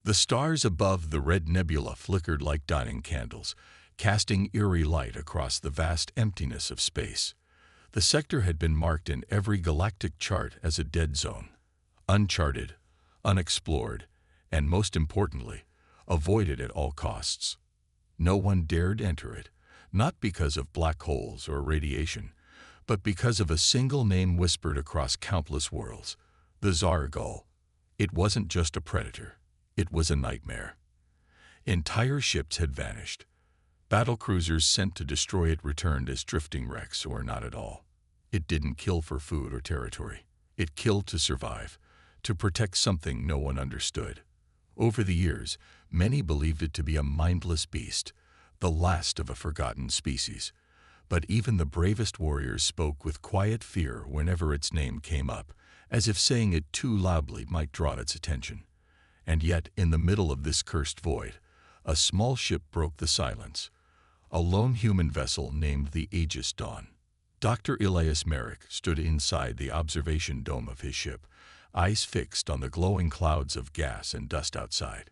The stars above the red nebula flickered like dining candles, casting eerie light across the vast emptiness of space. The sector had been marked in every galactic chart as a dead zone, uncharted, unexplored, and most importantly, avoided at all costs. No one dared enter it, not because of black holes or radiation, but because of a single name whispered across countless worlds: the Zargal. It wasn't just a predator, it was a nightmare. Entire ships had vanished. Battle cruisers sent to destroy it returned as drifting wrecks or not at all. It didn't kill for food or territory. It killed to survive, to protect something no one understood. Over the years, many believed it to be a mindless beast, the last of a forgotten species. But even the bravest warriors spoke with quiet fear whenever its name came up, as if saying it too loudly might draw its attention. And yet, in the middle of this cursed void, a small ship broke the silence. A lone human vessel named the Aegis Dawn. Dr. Elias Merrick stood inside the observation dome of his ship, eyes fixed on the glowing clouds of gas and dust outside.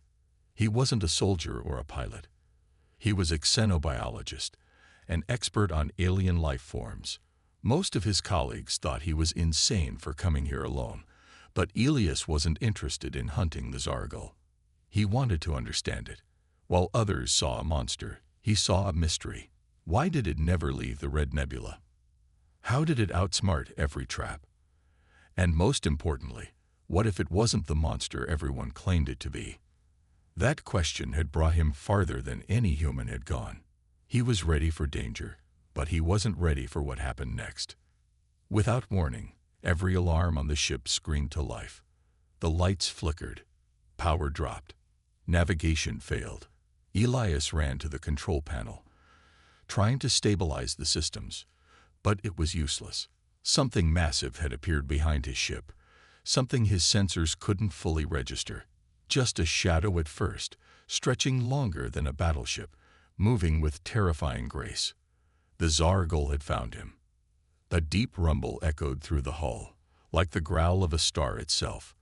He wasn't a soldier or a pilot. He was a xenobiologist, an expert on alien life forms. Most of his colleagues thought he was insane for coming here alone, but Elias wasn't interested in hunting the Zargal. He wanted to understand it. While others saw a monster, he saw a mystery. Why did it never leave the Red Nebula? How did it outsmart every trap? And most importantly, what if it wasn't the monster everyone claimed it to be? That question had brought him farther than any human had gone. He was ready for danger, but he wasn't ready for what happened next. Without warning, every alarm on the ship screamed to life. The lights flickered. Power dropped. Navigation failed. Elias ran to the control panel, trying to stabilize the systems, but it was useless. Something massive had appeared behind his ship, something his sensors couldn't fully register. Just a shadow at first, stretching longer than a battleship, moving with terrifying grace. The Zargal had found him. A deep rumble echoed through the hull, like the growl of a star itself.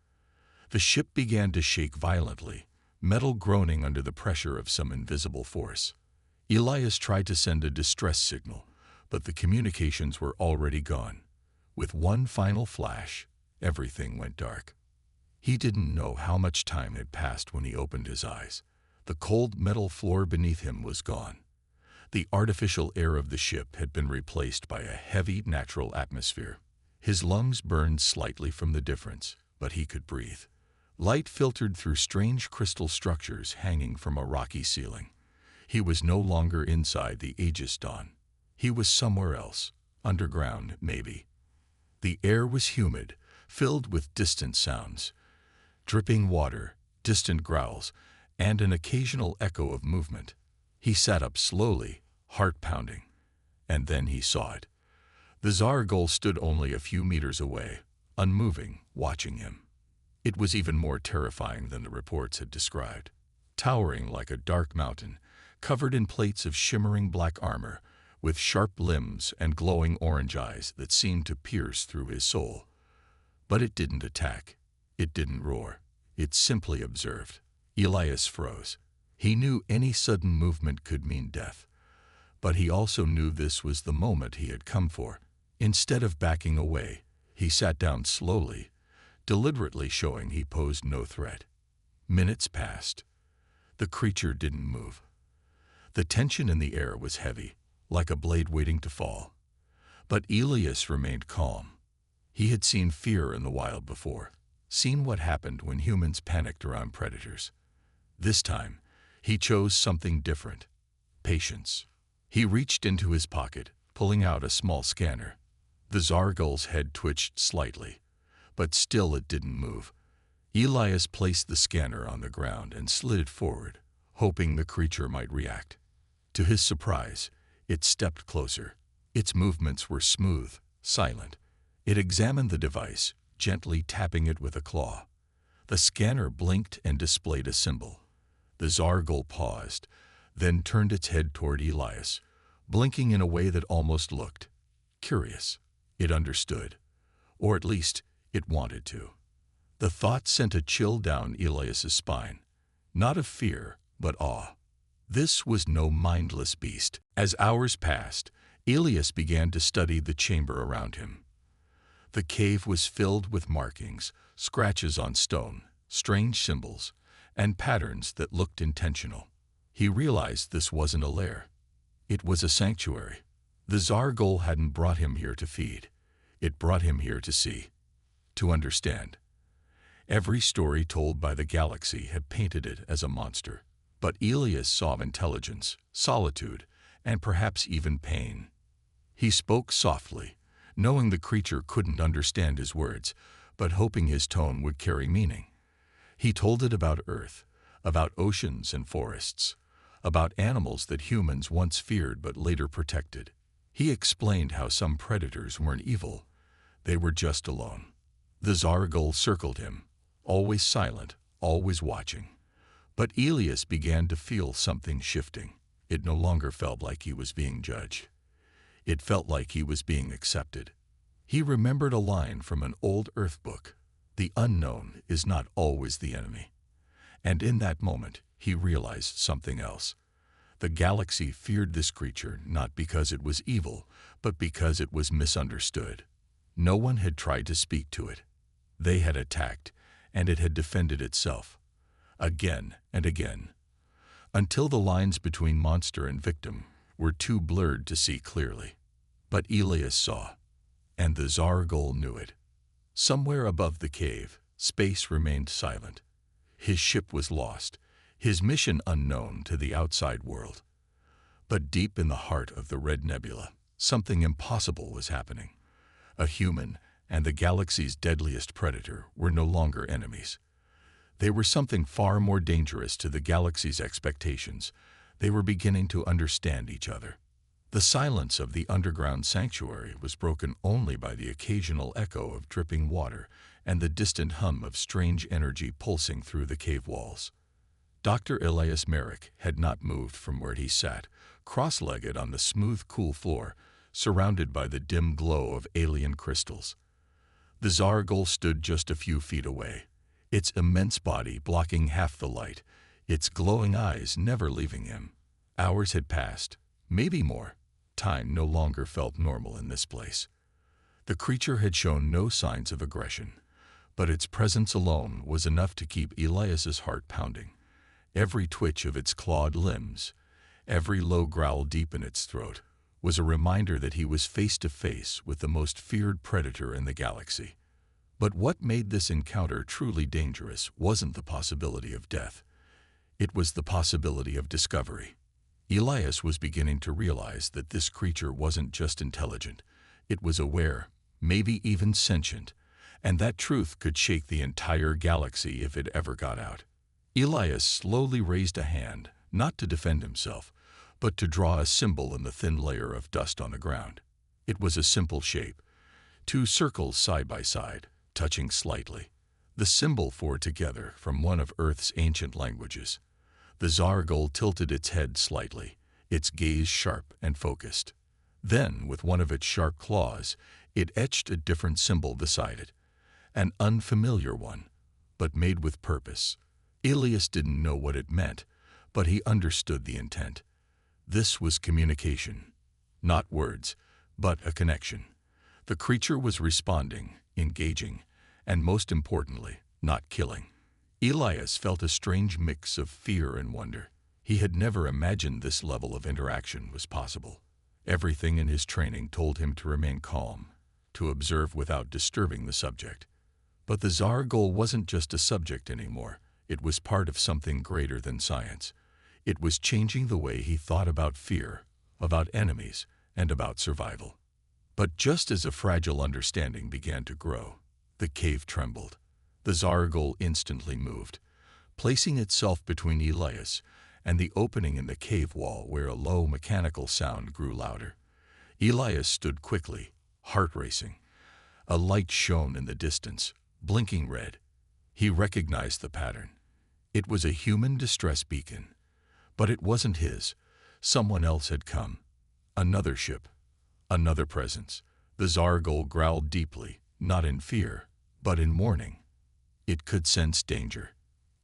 The ship began to shake violently, metal groaning under the pressure of some invisible force. Elias tried to send a distress signal, but the communications were already gone. With one final flash, everything went dark. He didn't know how much time had passed when he opened his eyes. The cold metal floor beneath him was gone. The artificial air of the ship had been replaced by a heavy natural atmosphere. His lungs burned slightly from the difference, but he could breathe. Light filtered through strange crystal structures hanging from a rocky ceiling. He was no longer inside the Aegis Dawn. He was somewhere else, underground maybe. The air was humid, filled with distant sounds. Dripping water, distant growls, and an occasional echo of movement. He sat up slowly, heart pounding. And then he saw it. The Zargal stood only a few meters away, unmoving, watching him. It was even more terrifying than the reports had described. Towering like a dark mountain, covered in plates of shimmering black armor, with sharp limbs and glowing orange eyes that seemed to pierce through his soul. But it didn't attack. It didn't roar. It simply observed. Elias froze. He knew any sudden movement could mean death. But he also knew this was the moment he had come for. Instead of backing away, he sat down slowly, deliberately showing he posed no threat. Minutes passed. The creature didn't move. The tension in the air was heavy, like a blade waiting to fall. But Elias remained calm. He had seen fear in the wild before, seen what happened when humans panicked around predators. This time, he chose something different: patience. He reached into his pocket, pulling out a small scanner. The Zargal's head twitched slightly, but still it didn't move. Elias placed the scanner on the ground and slid it forward, hoping the creature might react. To his surprise, it stepped closer. Its movements were smooth, silent. It examined the device, gently tapping it with a claw. The scanner blinked and displayed a symbol. The Zargal paused, then turned its head toward Elias, blinking in a way that almost looked curious. It understood, or at least it wanted to. The thought sent a chill down Elias's spine. not of fear, but awe. This was no mindless beast. As hours passed, Elias began to study the chamber around him. The cave was filled with markings, scratches on stone, strange symbols, and patterns that looked intentional. He realized this wasn't a lair. It was a sanctuary. The Zargol hadn't brought him here to feed. It brought him here to see, to understand. Every story told by the galaxy had painted it as a monster, but Elias saw intelligence, solitude, and perhaps even pain. He spoke softly, knowing the creature couldn't understand his words, but hoping his tone would carry meaning. He told it about Earth, about oceans and forests, about animals that humans once feared but later protected. He explained how some predators weren't evil, they were just alone. The Zargol circled him, always silent, always watching. But Elias began to feel something shifting. It no longer felt like he was being judged. It felt like he was being accepted. He remembered a line from an old Earth book: "The unknown is not always the enemy." And in that moment, he realized something else. The galaxy feared this creature not because it was evil, but because it was misunderstood. No one had tried to speak to it. They had attacked, and it had defended itself, again and again, until the lines between monster and victim were too blurred to see clearly. But Elias saw, and the Zargol knew it. Somewhere above the cave, space remained silent. His ship was lost, his mission unknown to the outside world. But deep in the heart of the Red Nebula, something impossible was happening. A human and the galaxy's deadliest predator were no longer enemies. They were something far more dangerous to the galaxy's expectations. They were beginning to understand each other. The silence of the underground sanctuary was broken only by the occasional echo of dripping water and the distant hum of strange energy pulsing through the cave walls. Dr. Elias Merrick had not moved from where he sat, cross-legged on the smooth, cool floor, surrounded by the dim glow of alien crystals. The Zargol stood just a few feet away, its immense body blocking half the light, its glowing eyes never leaving him. Hours had passed, maybe more. Time no longer felt normal in this place. The creature had shown no signs of aggression, but its presence alone was enough to keep Elias's heart pounding. Every twitch of its clawed limbs, every low growl deep in its throat, was a reminder that he was face to face with the most feared predator in the galaxy. But what made this encounter truly dangerous wasn't the possibility of death. It was the possibility of discovery. Elias was beginning to realize that this creature wasn't just intelligent. It was aware, maybe even sentient, and that truth could shake the entire galaxy if it ever got out. Elias slowly raised a hand, not to defend himself, but to draw a symbol in the thin layer of dust on the ground. It was a simple shape, two circles side by side, touching slightly, the symbol for together from one of Earth's ancient languages. The Zargol tilted its head slightly, its gaze sharp and focused. Then, with one of its sharp claws, it etched a different symbol beside it, an unfamiliar one, but made with purpose. Elias didn't know what it meant, but he understood the intent. This was communication, not words, but a connection. The creature was responding, engaging, and most importantly, not killing. Elias felt a strange mix of fear and wonder. He had never imagined this level of interaction was possible. Everything in his training told him to remain calm, to observe without disturbing the subject. But the Zargol wasn't just a subject anymore. It was part of something greater than science. It was changing the way he thought about fear, about enemies, and about survival. But just as a fragile understanding began to grow, the cave trembled. The Zargol instantly moved, placing itself between Elias and the opening in the cave wall where a low mechanical sound grew louder. Elias stood quickly, heart racing. A light shone in the distance, blinking red. He recognized the pattern. It was a human distress beacon. But it wasn't his. Someone else had come. Another ship. Another presence. The Zargol growled deeply, not in fear, but in warning. It could sense danger.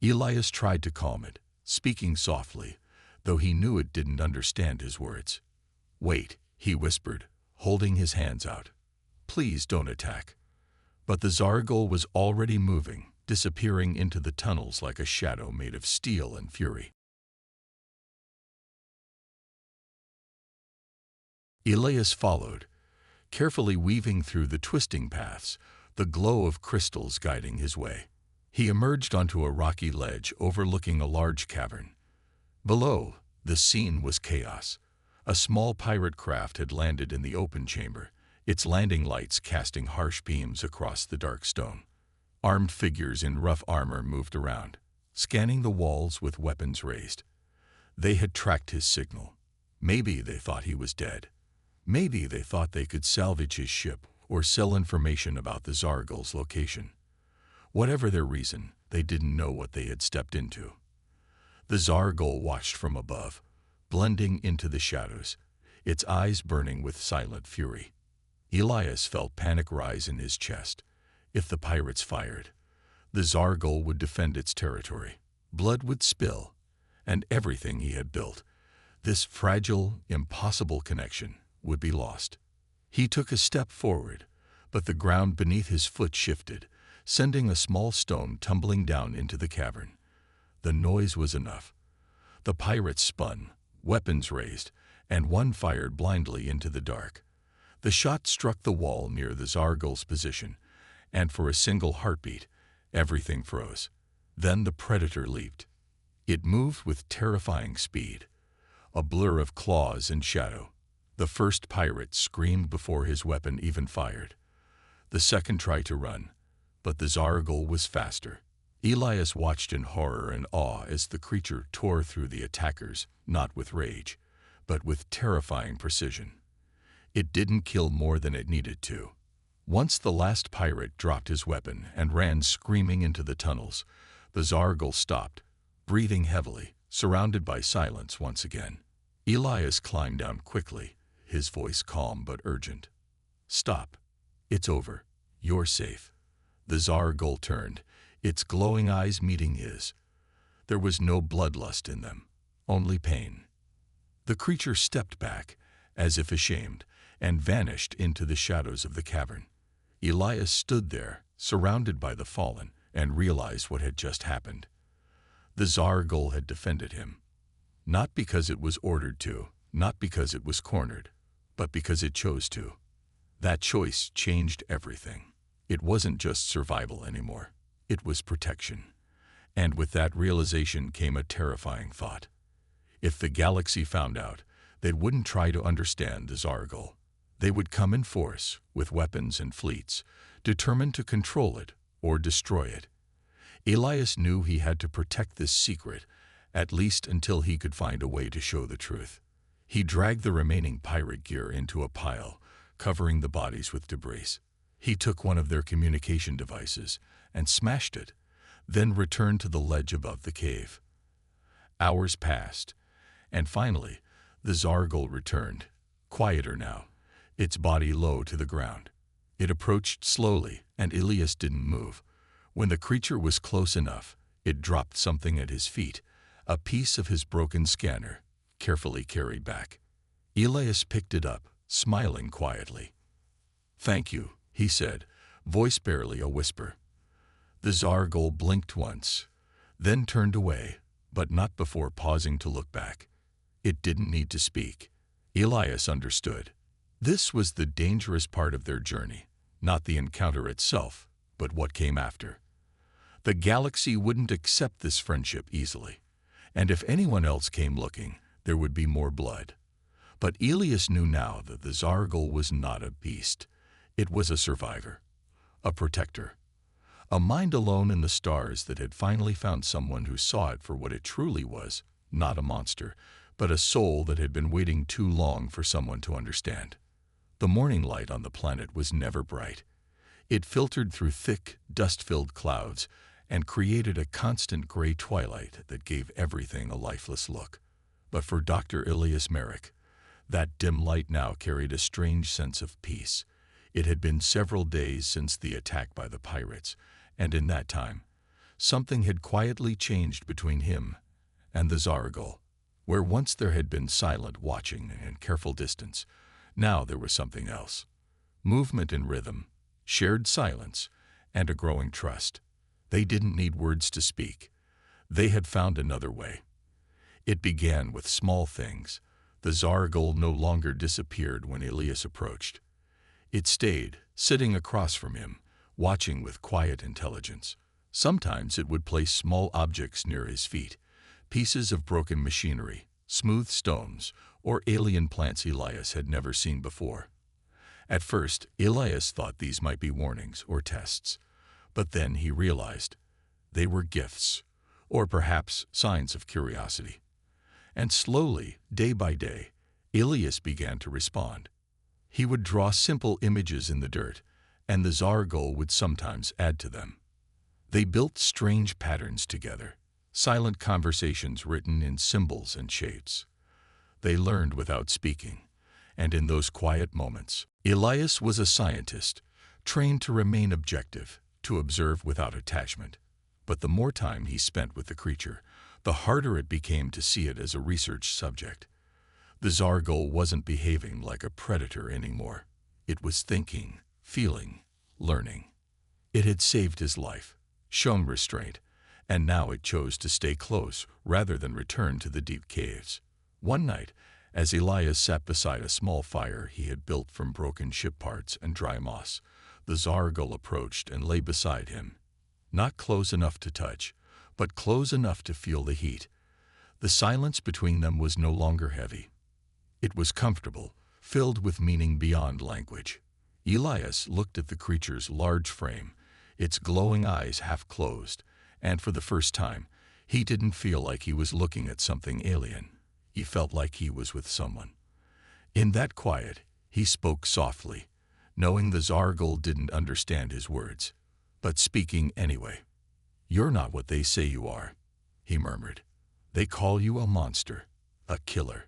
Elias tried to calm it, speaking softly, though he knew it didn't understand his words. "Wait," he whispered, holding his hands out. "Please don't attack." But the Zargul was already moving, disappearing into the tunnels like a shadow made of steel and fury. Elias followed, carefully weaving through the twisting paths, the glow of crystals guiding his way. He emerged onto a rocky ledge overlooking a large cavern. Below, the scene was chaos. A small pirate craft had landed in the open chamber, its landing lights casting harsh beams across the dark stone. Armed figures in rough armor moved around, scanning the walls with weapons raised. They had tracked his signal. Maybe they thought he was dead. Maybe they thought they could salvage his ship or sell information about the Zargul's location. Whatever their reason, they didn't know what they had stepped into. The Zargul watched from above, blending into the shadows, its eyes burning with silent fury. Elias felt panic rise in his chest. If the pirates fired, the Zargul would defend its territory. Blood would spill, and everything he had built, this fragile, impossible connection, would be lost. He took a step forward, but the ground beneath his foot shifted, sending a small stone tumbling down into the cavern. The noise was enough. The pirates spun, weapons raised, and one fired blindly into the dark. The shot struck the wall near the Zargul's position, and for a single heartbeat, everything froze. Then the predator leaped. It moved with terrifying speed, a blur of claws and shadow. The first pirate screamed before his weapon even fired. The second tried to run, but the Zargul was faster. Elias watched in horror and awe as the creature tore through the attackers, not with rage, but with terrifying precision. It didn't kill more than it needed to. Once the last pirate dropped his weapon and ran screaming into the tunnels, the Zargul stopped, breathing heavily, surrounded by silence once again. Elias climbed down quickly, his voice calm but urgent. "Stop. It's over. You're safe." The Zargul turned, its glowing eyes meeting his. There was no bloodlust in them, only pain. The creature stepped back, as if ashamed, and vanished into the shadows of the cavern. Elias stood there, surrounded by the fallen, and realized what had just happened. The Zargul had defended him, not because it was ordered to, not because it was cornered, but because it chose to. That choice changed everything. It wasn't just survival anymore. It was protection. And with that realization came a terrifying thought. If the galaxy found out, they wouldn't try to understand the Zargul. They would come in force, with weapons and fleets, determined to control it or destroy it. Elias knew he had to protect this secret, at least until he could find a way to show the truth. He dragged the remaining pirate gear into a pile, covering the bodies with debris. He took one of their communication devices and smashed it, then returned to the ledge above the cave. Hours passed, and finally, the Zargul returned, quieter now, its body low to the ground. It approached slowly, and Elias didn't move. When the creature was close enough, it dropped something at his feet, a piece of his broken scanner, carefully carried back. Elias picked it up, smiling quietly. "Thank you," he said, voice barely a whisper. The Zargul blinked once, then turned away, but not before pausing to look back. It didn't need to speak. Elias understood. This was the dangerous part of their journey, not the encounter itself, but what came after. The galaxy wouldn't accept this friendship easily, and if anyone else came looking, there would be more blood. But Elias knew now that the Zargul was not a beast. It was a survivor, a protector, a mind alone in the stars that had finally found someone who saw it for what it truly was, not a monster, but a soul that had been waiting too long for someone to understand. The morning light on the planet was never bright. It filtered through thick, dust-filled clouds and created a constant gray twilight that gave everything a lifeless look. But for Dr. Elias Merrick, that dim light now carried a strange sense of peace. It had been several days since the attack by the pirates, and in that time, something had quietly changed between him and the Zargal. Where once there had been silent watching and careful distance, now there was something else. Movement and rhythm, shared silence, and a growing trust. They didn't need words to speak. They had found another way. It began with small things. The Zargal no longer disappeared when Elias approached. It stayed, sitting across from him, watching with quiet intelligence. Sometimes it would place small objects near his feet, pieces of broken machinery, smooth stones, or alien plants Elias had never seen before. At first, Elias thought these might be warnings or tests, but then he realized they were gifts, or perhaps signs of curiosity. And slowly, day by day, Elias began to respond. He would draw simple images in the dirt, and the Zargal would sometimes add to them. They built strange patterns together, silent conversations written in symbols and shapes. They learned without speaking, and in those quiet moments, Elias was a scientist, trained to remain objective, to observe without attachment. But the more time he spent with the creature, the harder it became to see it as a research subject. The Zargal wasn't behaving like a predator anymore. It was thinking, feeling, learning. It had saved his life, shown restraint, and now it chose to stay close rather than return to the deep caves. One night, as Elias sat beside a small fire he had built from broken ship parts and dry moss, the Zargal approached and lay beside him. Not close enough to touch, but close enough to feel the heat. The silence between them was no longer heavy. It was comfortable, filled with meaning beyond language. Elias looked at the creature's large frame, its glowing eyes half closed, and for the first time, he didn't feel like he was looking at something alien. He felt like he was with someone. In that quiet, he spoke softly, knowing the Zargal didn't understand his words, but speaking anyway. "You're not what they say you are," he murmured. "They call you a monster, a killer,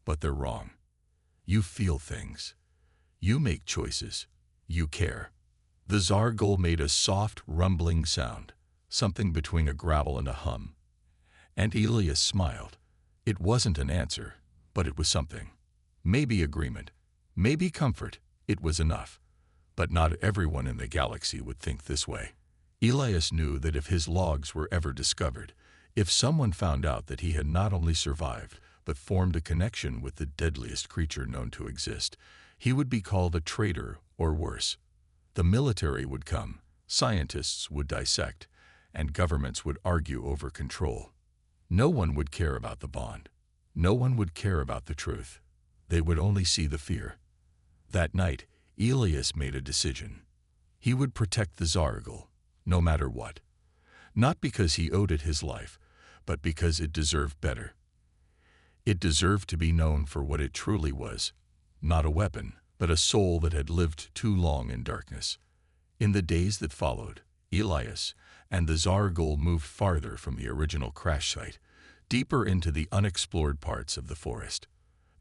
but they're wrong. You feel things. You make choices. You care." The Zargal made a soft, rumbling sound, something between a growl and a hum. And Elias smiled. It wasn't an answer, but it was something. Maybe agreement, maybe comfort. It was enough. But not everyone in the galaxy would think this way. Elias knew that if his logs were ever discovered, if someone found out that he had not only survived, but formed a connection with the deadliest creature known to exist, he would be called a traitor or worse. The military would come, scientists would dissect, and governments would argue over control. No one would care about the bond. No one would care about the truth. They would only see the fear. That night, Elias made a decision. He would protect the Zargal, no matter what. Not because he owed it his life, but because it deserved better. It deserved to be known for what it truly was, not a weapon, but a soul that had lived too long in darkness. In the days that followed, Elias and the Zargal moved farther from the original crash site, deeper into the unexplored parts of the forest.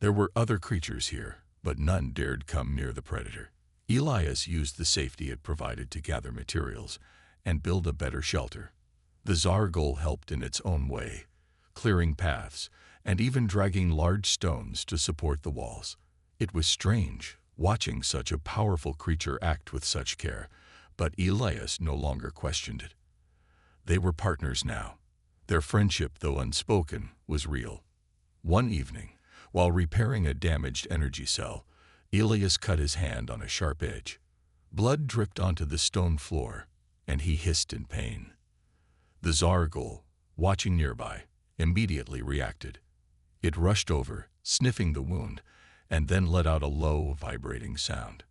There were other creatures here, but none dared come near the predator. Elias used the safety it provided to gather materials and build a better shelter. The Zargal helped in its own way, clearing paths and even dragging large stones to support the walls. It was strange, watching such a powerful creature act with such care, but Elias no longer questioned it. They were partners now. Their friendship, though unspoken, was real. One evening, while repairing a damaged energy cell, Elias cut his hand on a sharp edge. Blood dripped onto the stone floor, and he hissed in pain. The Zargal, watching nearby, immediately reacted. It rushed over, sniffing the wound, and then let out a low, vibrating sound.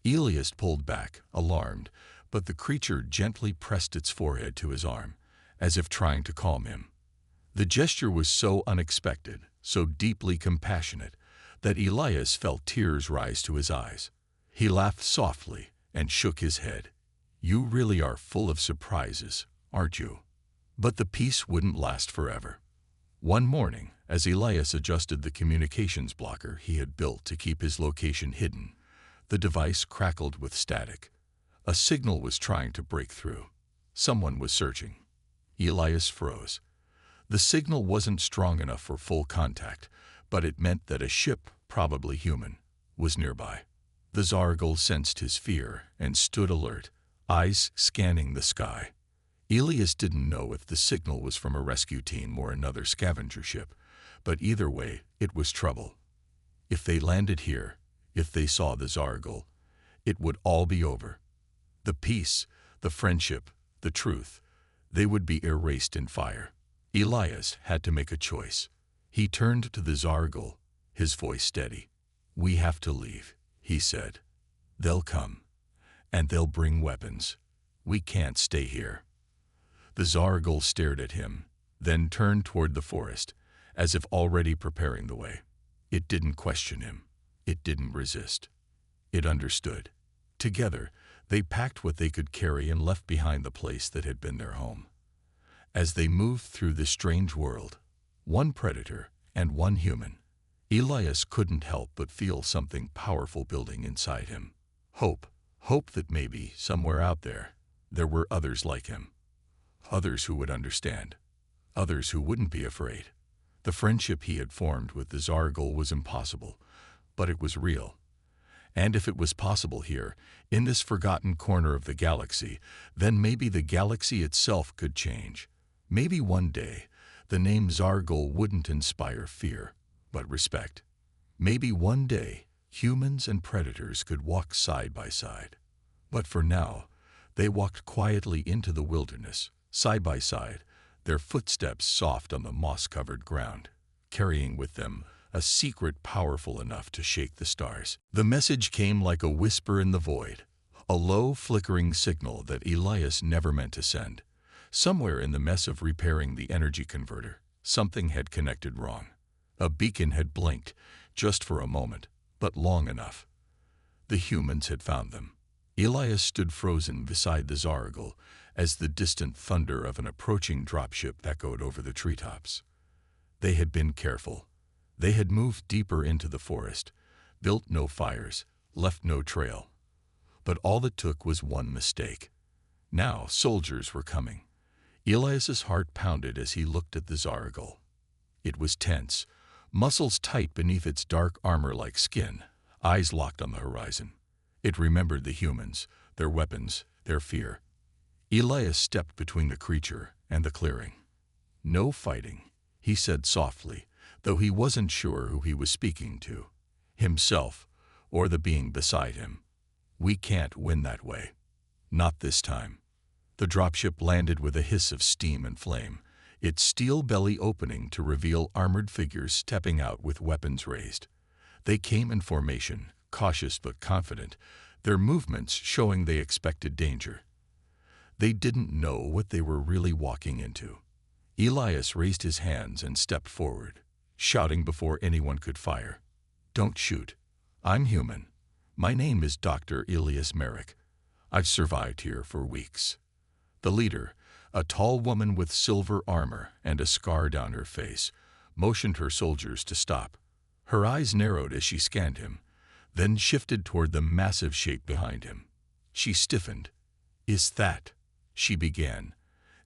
Elias pulled back, alarmed, but the creature gently pressed its forehead to his arm, as if trying to calm him. The gesture was so unexpected, so deeply compassionate, that Elias felt tears rise to his eyes. He laughed softly and shook his head. "You really are full of surprises, aren't you?" But the peace wouldn't last forever. One morning, as Elias adjusted the communications blocker he had built to keep his location hidden, the device crackled with static. A signal was trying to break through. Someone was searching. Elias froze. The signal wasn't strong enough for full contact, but it meant that a ship, probably human, was nearby. The Zargal sensed his fear and stood alert, eyes scanning the sky. Elias didn't know if the signal was from a rescue team or another scavenger ship, but either way, it was trouble. If they landed here, if they saw the Zargal, it would all be over. The peace, the friendship, the truth, they would be erased in fire. Elias had to make a choice. He turned to the Zargal, his voice steady. "We have to leave," he said. "They'll come, and they'll bring weapons. We can't stay here." The Zargal stared at him, then turned toward the forest, as if already preparing the way. It didn't question him. It didn't resist. It understood. Together, they packed what they could carry and left behind the place that had been their home. As they moved through this strange world, one predator and one human, Elias couldn't help but feel something powerful building inside him. Hope. Hope that maybe, somewhere out there, there were others like him. Others who would understand. Others who wouldn't be afraid. The friendship he had formed with the Zargal was impossible, but it was real. And if it was possible here, in this forgotten corner of the galaxy, then maybe the galaxy itself could change. Maybe one day, the name Zargal wouldn't inspire fear, but respect. Maybe one day, humans and predators could walk side by side. But for now, they walked quietly into the wilderness, side by side, their footsteps soft on the moss-covered ground, carrying with them a secret powerful enough to shake the stars. The message came like a whisper in the void, a low, flickering signal that Elias never meant to send. Somewhere in the mess of repairing the energy converter, something had connected wrong. A beacon had blinked, just for a moment, but long enough. The humans had found them. Elias stood frozen beside the Zargal as the distant thunder of an approaching dropship echoed over the treetops. They had been careful. They had moved deeper into the forest, built no fires, left no trail. But all it took was one mistake. Now soldiers were coming. Elias's heart pounded as he looked at the Zargal. It was tense, muscles tight beneath its dark armor-like skin, eyes locked on the horizon. It remembered the humans, their weapons, their fear. Elias stepped between the creature and the clearing. "No fighting," he said softly, though he wasn't sure who he was speaking to, himself or the being beside him. "We can't win that way. Not this time." The dropship landed with a hiss of steam and flame, its steel belly opening to reveal armored figures stepping out with weapons raised. They came in formation, cautious but confident, their movements showing they expected danger. They didn't know what they were really walking into. Elias raised his hands and stepped forward, shouting before anyone could fire. "Don't shoot. I'm human. My name is Dr. Elias Merrick. I've survived here for weeks." The leader, a tall woman with silver armor and a scar down her face, motioned her soldiers to stop. Her eyes narrowed as she scanned him, then shifted toward the massive shape behind him. She stiffened. "Is that?" she began,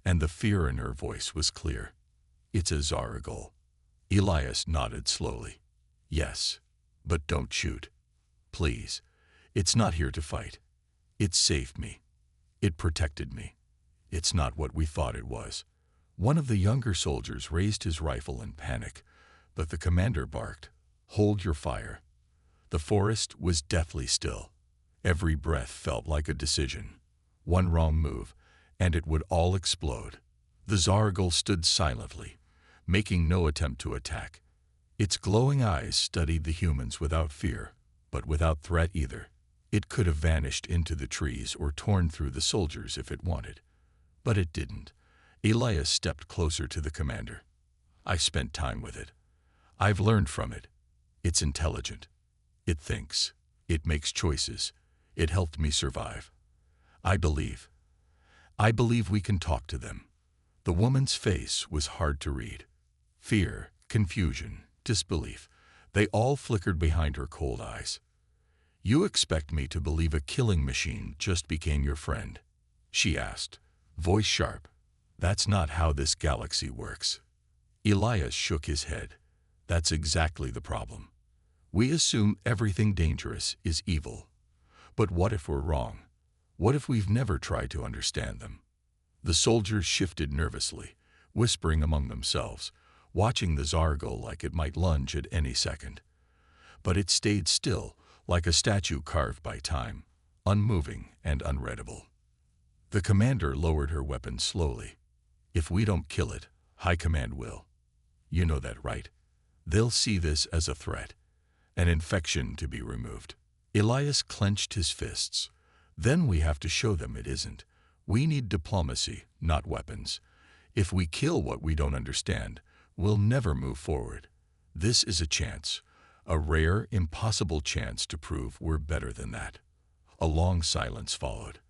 and the fear in her voice was clear. "It's a Zargal." Elias nodded slowly. "Yes, but don't shoot. Please. It's not here to fight. It saved me. It protected me. It's not what we thought it was." One of the younger soldiers raised his rifle in panic, but the commander barked, "Hold your fire." The forest was deathly still. Every breath felt like a decision. One wrong move, and it would all explode. The Zargal stood silently, making no attempt to attack. Its glowing eyes studied the humans without fear, but without threat either. It could have vanished into the trees or torn through the soldiers if it wanted. But it didn't. Elias stepped closer to the commander. "I've spent time with it. I've learned from it. It's intelligent. It thinks. It makes choices. It helped me survive. I believe we can talk to them." The woman's face was hard to read. Fear, confusion, disbelief, they all flickered behind her cold eyes. "You expect me to believe a killing machine just became your friend?" she asked, voice sharp. That's not how this galaxy works. Elias shook his head. That's exactly the problem. We assume everything dangerous is evil. But what if we're wrong? What if we've never tried to understand them? The soldiers shifted nervously, whispering among themselves, watching the Zargle like it might lunge at any second. But it stayed still, like a statue carved by time, unmoving and unreadable. The commander lowered her weapon slowly. If we don't kill it, High Command will. You know that, right? They'll see this as a threat, an infection to be removed. Elias clenched his fists. Then we have to show them it isn't. We need diplomacy, not weapons. If we kill what we don't understand, we'll never move forward. This is a chance, a rare, impossible chance to prove we're better than that. A long silence followed.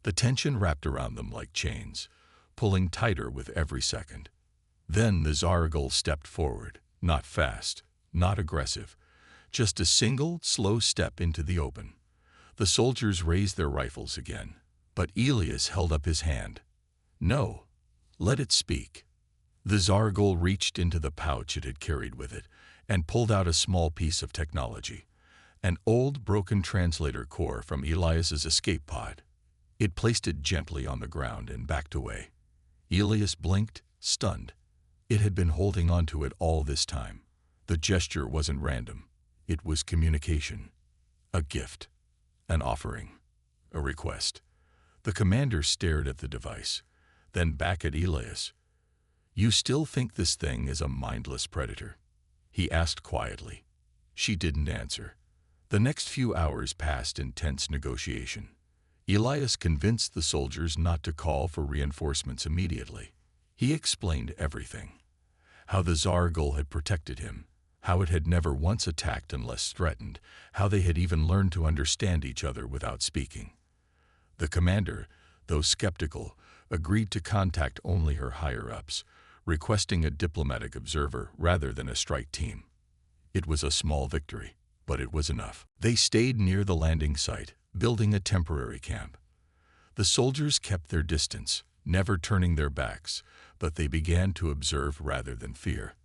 The tension wrapped around them like chains, pulling tighter with every second. Then the Zargle stepped forward, not fast, not aggressive, just a single, slow step into the open. The soldiers raised their rifles again, but Elias held up his hand. No, let it speak. The Zargle reached into the pouch it had carried with it and pulled out a small piece of technology, an old broken translator core from Elias's escape pod. It placed it gently on the ground and backed away. Elias blinked, stunned. It had been holding onto it all this time. The gesture wasn't random. It was communication. A gift. An offering. A request. The commander stared at the device, then back at Elias. You still think this thing is a mindless predator? He asked quietly. She didn't answer. The next few hours passed in tense negotiation. Elias convinced the soldiers not to call for reinforcements immediately. He explained everything. How the Zargle had protected him, how it had never once attacked unless threatened, how they had even learned to understand each other without speaking. The commander, though skeptical, agreed to contact only her higher-ups, requesting a diplomatic observer rather than a strike team. It was a small victory, but it was enough. They stayed near the landing site, building a temporary camp. The soldiers kept their distance, never turning their backs, but they began to observe rather than fear.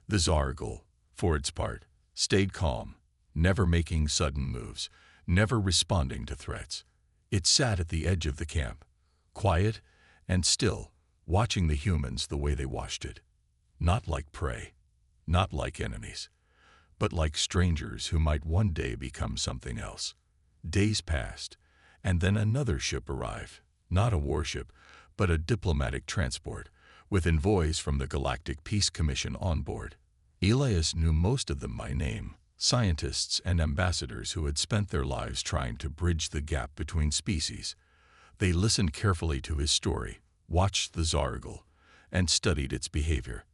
The Zargle, for its part, stayed calm, never making sudden moves, never responding to threats. It sat at the edge of the camp, quiet and still, watching the humans the way they watched it. Not like prey, not like enemies, but like strangers who might one day become something else. Days passed, and then another ship arrived, not a warship, but a diplomatic transport, with envoys from the Galactic Peace Commission on board. Elias knew most of them by name, scientists and ambassadors who had spent their lives trying to bridge the gap between species. They listened carefully to his story, watched the Zargle, and studied its behavior.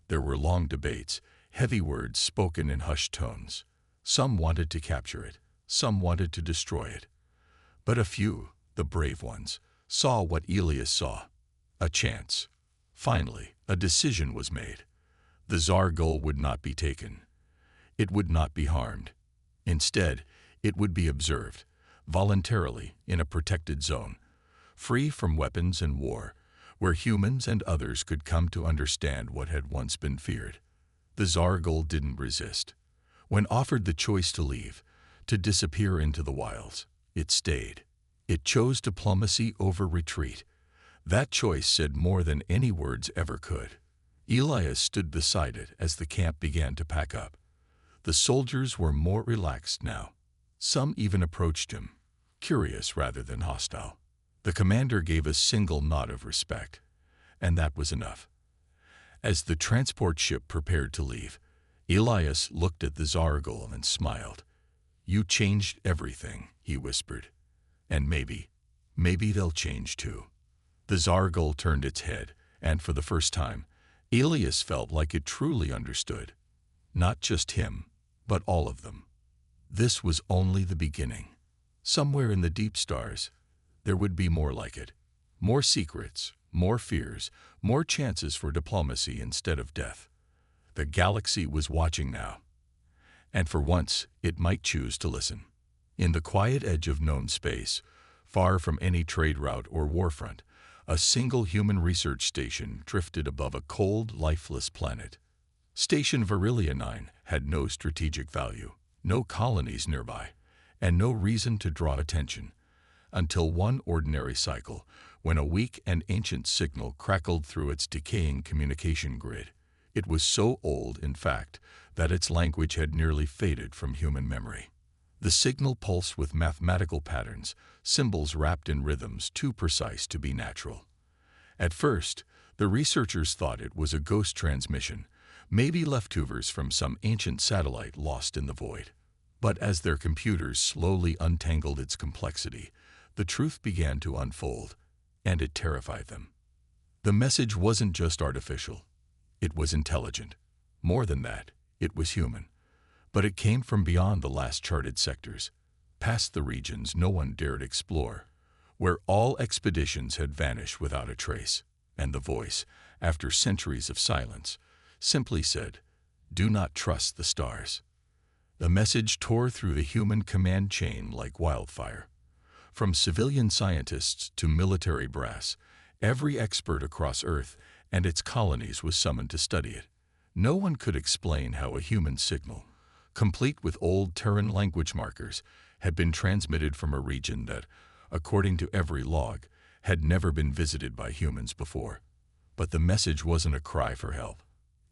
There were long debates, heavy words spoken in hushed tones. Some wanted to capture it, some wanted to destroy it. But a few, the brave ones, saw what Elias saw. A chance. Finally, a decision was made. The Zargle would not be taken. It would not be harmed. Instead, it would be observed, voluntarily in a protected zone, free from weapons and war, where humans and others could come to understand what had once been feared. The Zargle didn't resist. When offered the choice to leave, to disappear into the wilds, it stayed. It chose diplomacy over retreat. That choice said more than any words ever could. Elias stood beside it as the camp began to pack up. The soldiers were more relaxed now. Some even approached him, curious rather than hostile. The commander gave a single nod of respect, and that was enough. As the transport ship prepared to leave, Elias looked at the Zargle and smiled. You changed everything, he whispered. And maybe they'll change too. The Zargle turned its head, and for the first time, Elias felt like it truly understood. Not just him, but all of them. This was only the beginning. Somewhere in the deep stars, there would be more like it. More secrets, more fears, more chances for diplomacy instead of death. The galaxy was watching now. And for once, it might choose to listen. In the quiet edge of known space, far from any trade route or warfront, A single human research station drifted above a cold, lifeless planet. Station Virilia 9 had no strategic value, no colonies nearby, and no reason to draw attention, until one ordinary cycle, when a weak and ancient signal crackled through its decaying communication grid. It was so old, in fact, that its language had nearly faded from human memory. The signal pulsed with mathematical patterns, symbols wrapped in rhythms too precise to be natural. At first, the researchers thought it was a ghost transmission, maybe leftovers from some ancient satellite lost in the void. But as their computers slowly untangled its complexity, the truth began to unfold, and it terrified them. The message wasn't just artificial. It was intelligent. More than that, it was human. But it came from beyond the last charted sectors, past the regions no one dared explore, where all expeditions had vanished without a trace, and the voice, after centuries of silence, simply said, "Do not trust the stars." The message tore through the human command chain like wildfire. From civilian scientists to military brass, every expert across Earth and its colonies was summoned to study it. No one could explain how a human signal, complete with old Terran language markers, had been transmitted from a region that, according to every log, had never been visited by humans before. But the message wasn't a cry for help.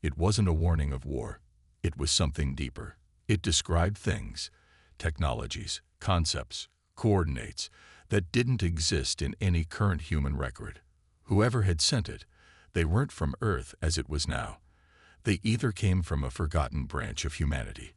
It wasn't a warning of war. It was something deeper. It described things, technologies, concepts, coordinates that didn't exist in any current human record. Whoever had sent it, they weren't from Earth as it was now. They either came from a forgotten branch of humanity,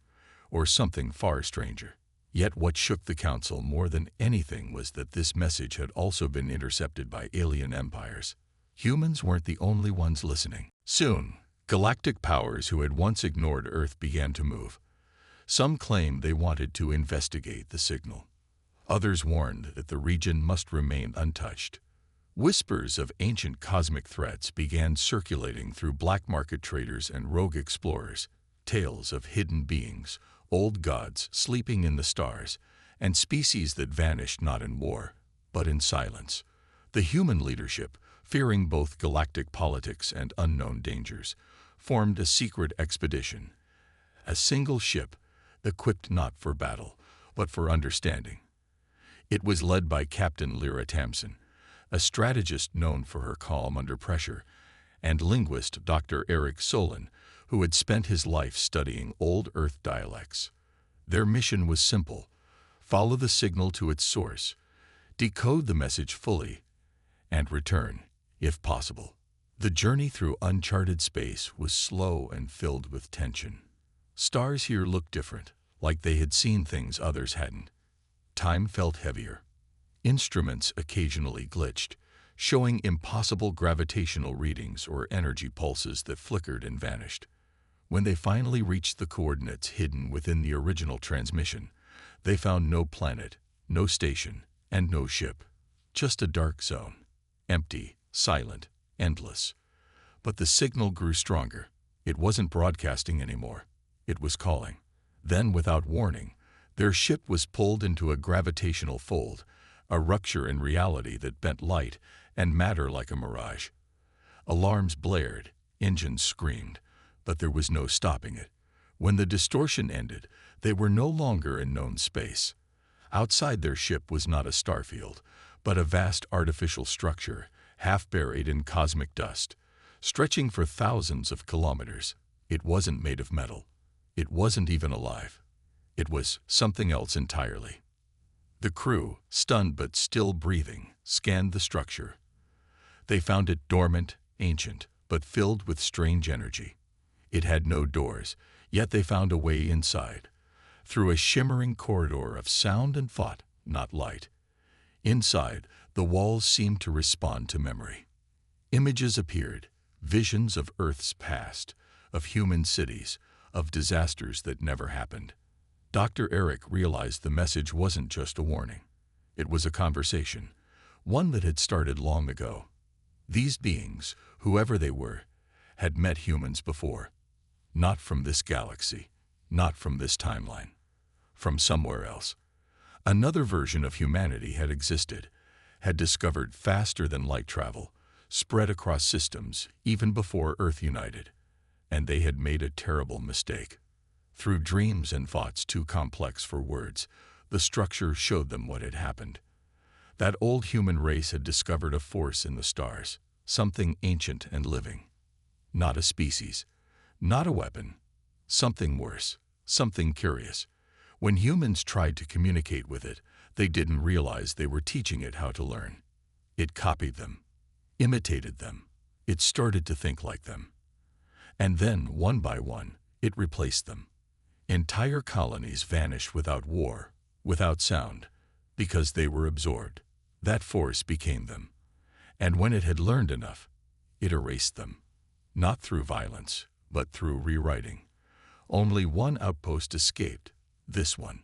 or something far stranger. Yet what shook the Council more than anything was that this message had also been intercepted by alien empires. Humans weren't the only ones listening. Soon, galactic powers who had once ignored Earth began to move. Some claimed they wanted to investigate the signal. Others warned that the region must remain untouched. Whispers of ancient cosmic threats began circulating through black market traders and rogue explorers, tales of hidden beings, old gods sleeping in the stars, and species that vanished not in war, but in silence. The human leadership, fearing both galactic politics and unknown dangers, formed a secret expedition. A single ship, equipped not for battle, but for understanding. It was led by Captain Lyra Tamsin, a strategist known for her calm under pressure, and linguist Dr. Eric Solon, who had spent his life studying old Earth dialects. Their mission was simple: follow the signal to its source, decode the message fully, and return, if possible. The journey through uncharted space was slow and filled with tension. Stars here looked different, like they had seen things others hadn't. Time felt heavier. Instruments occasionally glitched, showing impossible gravitational readings or energy pulses that flickered and vanished. When they finally reached the coordinates hidden within the original transmission, they found no planet, no station, and no ship. Just a dark zone. Empty, silent, endless. But the signal grew stronger. It wasn't broadcasting anymore. It was calling. Then, without warning, their ship was pulled into a gravitational fold, a rupture in reality that bent light and matter like a mirage. Alarms blared, engines screamed, but there was no stopping it. When the distortion ended, they were no longer in known space. Outside their ship was not a starfield, but a vast artificial structure, half buried in cosmic dust, stretching for thousands of kilometers. It wasn't made of metal. It wasn't even alive. It was something else entirely. The crew, stunned but still breathing, scanned the structure. They found it dormant, ancient, but filled with strange energy. It had no doors, yet they found a way inside, through a shimmering corridor of sound and thought, not light. Inside, the walls seemed to respond to memory. Images appeared, visions of Earth's past, of human cities, of disasters that never happened. Dr. Eric realized the message wasn't just a warning. It was a conversation, one that had started long ago. These beings, whoever they were, had met humans before. Not from this galaxy, not from this timeline, from somewhere else. Another version of humanity had existed, had discovered faster than light travel, spread across systems even before Earth united. And they had made a terrible mistake. Through dreams and thoughts too complex for words, the structure showed them what had happened. That old human race had discovered a force in the stars, something ancient and living. Not a species, not a weapon, something worse, something curious. When humans tried to communicate with it, they didn't realize they were teaching it how to learn. It copied them, imitated them. It started to think like them. And then, one by one, it replaced them. Entire colonies vanished without war, without sound, because they were absorbed. That force became them. And when it had learned enough, it erased them. Not through violence, but through rewriting. Only one outpost escaped, this one.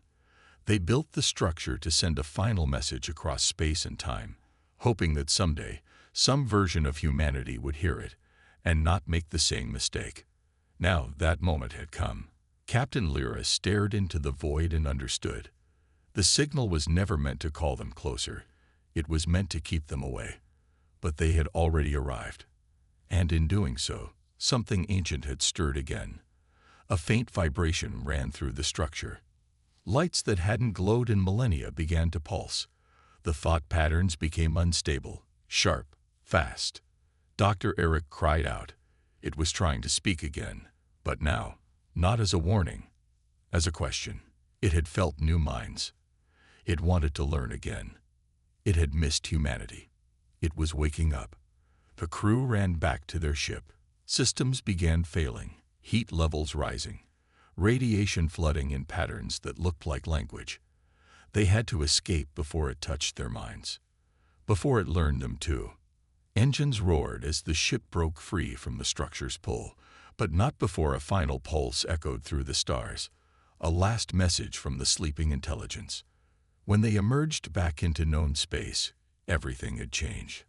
They built the structure to send a final message across space and time, hoping that someday, some version of humanity would hear it and not make the same mistake. Now that moment had come. Captain Lyra stared into the void and understood. The signal was never meant to call them closer. It was meant to keep them away. But they had already arrived. And in doing so, something ancient had stirred again. A faint vibration ran through the structure. Lights that hadn't glowed in millennia began to pulse. The thought patterns became unstable, sharp, fast. Dr. Eric cried out. It was trying to speak again, but now, not as a warning, as a question. It had felt new minds. It wanted to learn again. It had missed humanity. It was waking up. The crew ran back to their ship. Systems began failing, heat levels rising, radiation flooding in patterns that looked like language. They had to escape before it touched their minds, before it learned them too. Engines roared as the ship broke free from the structure's pull, but not before a final pulse echoed through the stars, a last message from the sleeping intelligence. When they emerged back into known space, everything had changed.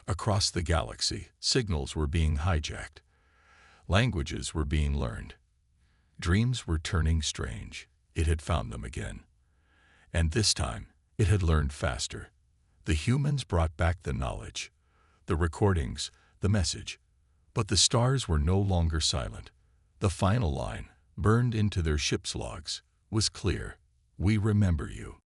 Across the galaxy, signals were being hijacked. Languages were being learned. Dreams were turning strange. It had found them again. And this time, it had learned faster. The humans brought back the knowledge, the recordings, the message. But the stars were no longer silent. The final line, burned into their ship's logs, was clear. We remember you.